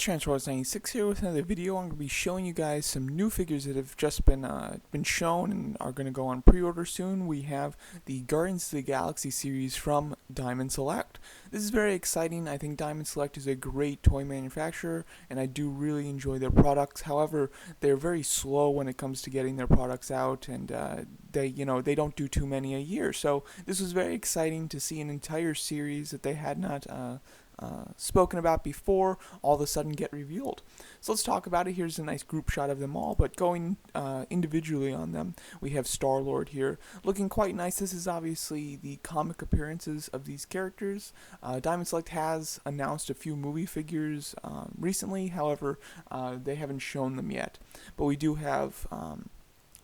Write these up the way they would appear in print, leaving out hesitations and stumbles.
Transformers96 here with another video. I'm going to be showing you guys some new figures that have just been shown and are going to go on pre-order soon. We have the Guardians of the Galaxy series from Diamond Select. This is very exciting. I think Diamond Select is a great toy manufacturer, and I do really enjoy their products. However, they're very slow when it comes to getting their products out, and they don't do too many a year. So this was very exciting to see an entire series that they had not spoken about before all of a sudden get revealed. So let's talk about it. Here's a nice group shot of them all, but going individually on them, we have Star-Lord here, looking quite nice. This is obviously the comic appearances of these characters. Diamond Select has announced a few movie figures recently, however, they haven't shown them yet. But we do have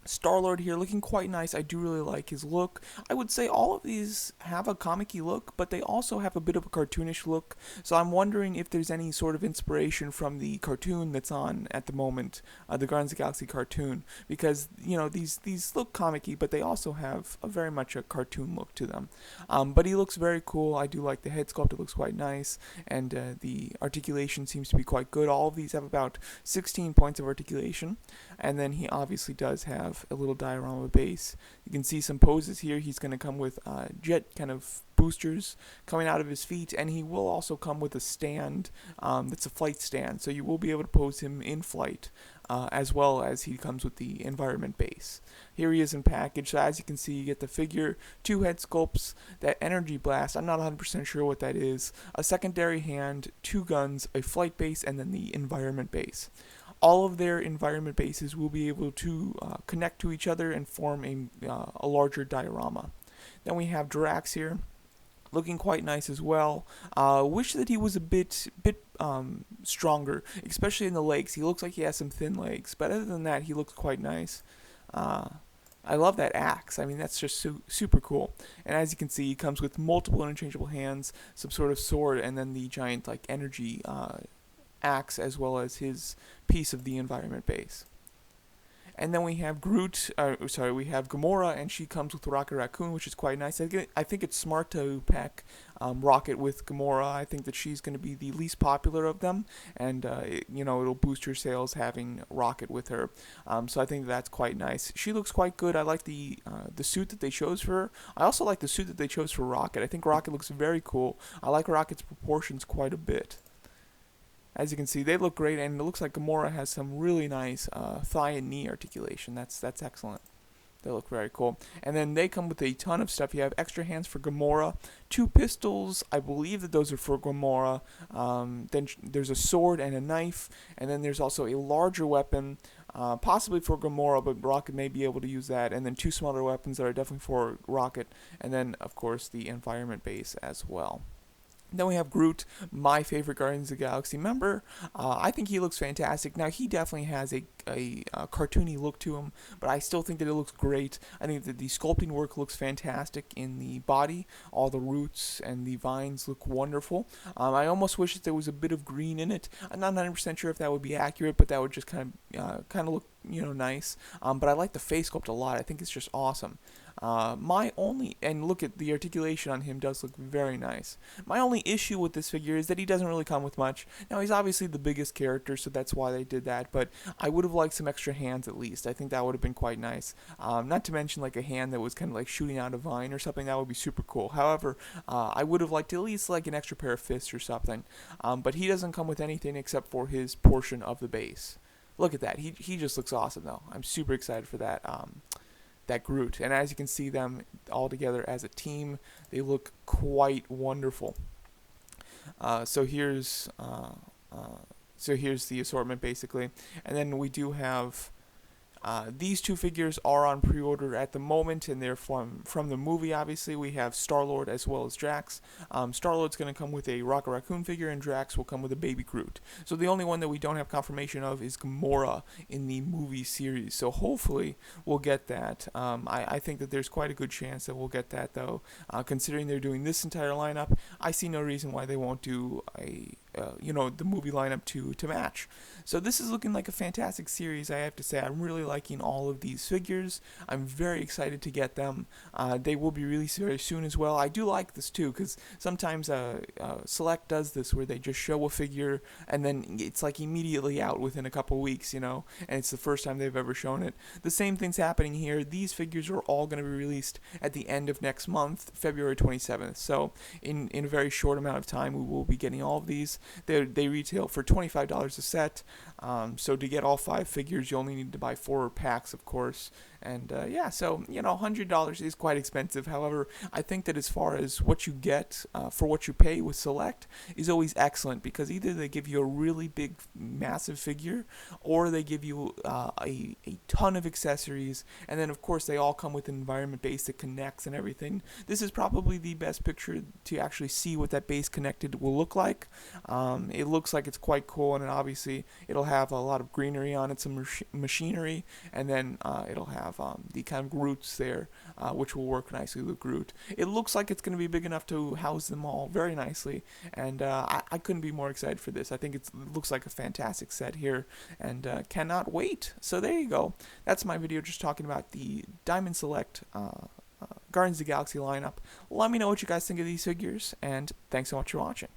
Star-Lord here looking quite nice. I do really like his look. I would say all of these have a comic-y look, but they also have a bit of a cartoonish look. So I'm wondering if there's any sort of inspiration from the cartoon that's on at the moment, the Guardians of the Galaxy cartoon, because these look comic-y, but they also have very much a cartoon look to them. But he looks very cool. I do like the head sculpt. It looks quite nice, and the articulation seems to be quite good. All of these have about 16 points of articulation, and then he obviously does have a little diorama base. You can see some poses here. He's going to come with jet kind of boosters coming out of his feet, and he will also come with a stand that's a flight stand, so you will be able to pose him in flight, as well as he comes with the environment base. Here he is in package. So as you can see, you get the figure, 2 head sculpts, that energy blast, I'm not 100% sure what that is, a secondary hand, 2 guns, a flight base, and then the environment base. All of their environment bases will be able to connect to each other and form a larger diorama. Then we have Drax here, looking quite nice as well. Wish that he was a bit stronger, especially in the legs. He looks like he has some thin legs, but other than that, he looks quite nice. I love that axe. I mean, that's just super cool. And as you can see, he comes with multiple interchangeable hands, some sort of sword, and then the giant energy axe, as well as his piece of the environment base. And then we have we have Gamora, and she comes with Raccoon, which is quite nice. I think it's smart to pack Rocket with Gamora. I think that she's going to be the least popular of them, and it'll boost her sales having Rocket with her. So I think that's quite nice. She looks quite good. I like the suit that they chose for her. I also like the suit that they chose for Rocket. I think Rocket looks very cool. I like Rocket's proportions quite a bit. As you can see, they look great, and it looks like Gamora has some really nice thigh and knee articulation. That's excellent. They look very cool. And then they come with a ton of stuff. You have extra hands for Gamora, 2 pistols. I believe that those are for Gamora. Then there's a sword and a knife, and then there's also a larger weapon, possibly for Gamora, but Rocket may be able to use that. And then 2 smaller weapons that are definitely for Rocket, and then of course the environment base as well. Then we have Groot, my favorite Guardians of the Galaxy member. I think he looks fantastic. Now, he definitely has a cartoony look to him, but I still think that it looks great. I think that the sculpting work looks fantastic in the body. All the roots and the vines look wonderful. I almost wish that there was a bit of green in it. I'm not 100% sure if that would be accurate, but that would just kind of look nice. But I like the face sculpt a lot. I think it's just awesome. And look at the articulation on him, does look very nice. My only issue with this figure is that he doesn't really come with much. Now, he's obviously the biggest character, so that's why they did that, but I would have liked some extra hands at least. I think that would have been quite nice. Not to mention like a hand that was kind of like shooting out a vine or something. That would be super cool. However, I would have liked at least like an extra pair of fists or something. But he doesn't come with anything except for his portion of the base. Look at that. He just looks awesome, though. I'm super excited for that. That Groot, and as you can see them all together as a team, they look quite wonderful. So here's the assortment basically, and then we do have these 2 figures are on pre-order at the moment, and they're from the movie. Obviously, we have Star-Lord as well as Drax. Star-Lord's going to come with a Raccoon figure, and Drax will come with a baby Groot. So the only one that we don't have confirmation of is Gamora in the movie series. So hopefully we'll get that. I think that there's quite a good chance that we'll get that, though. Considering they're doing this entire lineup, I see no reason why they won't do a the movie lineup to match. So this is looking like a fantastic series. I have to say, I'm really liking all of these figures. I'm very excited to get them. They will be released very soon as well. I do like this too, because sometimes Select does this where they just show a figure and then it's like immediately out within a couple weeks, and it's the first time they've ever shown it. The same thing's happening here. These figures are all going to be released at the end of next month, February 27th. So in a very short amount of time, we will be getting all of these. They retail for $25 a set. So to get all 5 figures, you only need to buy 4 packs, of course. And so $100 is quite expensive. However, I think that as far as what you get for what you pay with Select is always excellent, because either they give you a really big, massive figure, or they give you a ton of accessories, and then of course they all come with an environment base that connects and everything. This is probably the best picture to actually see what that base connected will look like. It looks like it's quite cool, and obviously it'll have a lot of greenery on it, some machinery, and then it'll have the kind of roots there, which will work nicely with Groot. It looks like it's going to be big enough to house them all very nicely, and I couldn't be more excited for this. I think it looks like a fantastic set here, and cannot wait. So there you go. That's my video just talking about the Diamond Select Guardians of the Galaxy lineup. Let me know what you guys think of these figures, and thanks so much for watching.